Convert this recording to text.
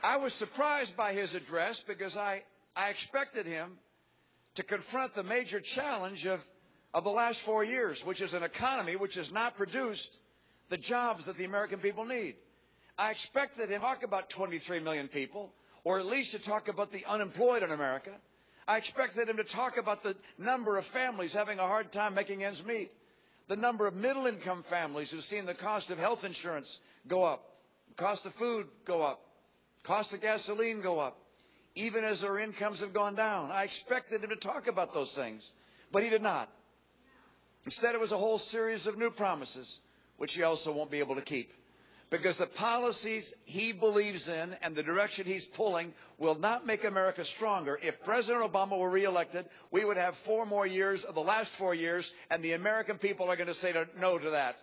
I was surprised by his address because I expected him to confront the major challenge of the last 4 years, which is an economy which has not produced the jobs that the American people need. I expected him to talk about 23 million people, or at least to talk about the unemployed in America. I expected him to talk about the number of families having a hard time making ends meet, the number of middle-income families who've seen the cost of health insurance go up, the cost of food go up, cost of gasoline go up, even as their incomes have gone down. I expected him to talk about those things, but he did not. Instead, it was a whole series of new promises, which he also won't be able to keep, because the policies he believes in and the direction he's pulling will not make America stronger. If President Obama were reelected, we would have 4 more years of the last 4 years, and the American people are going to say no to that.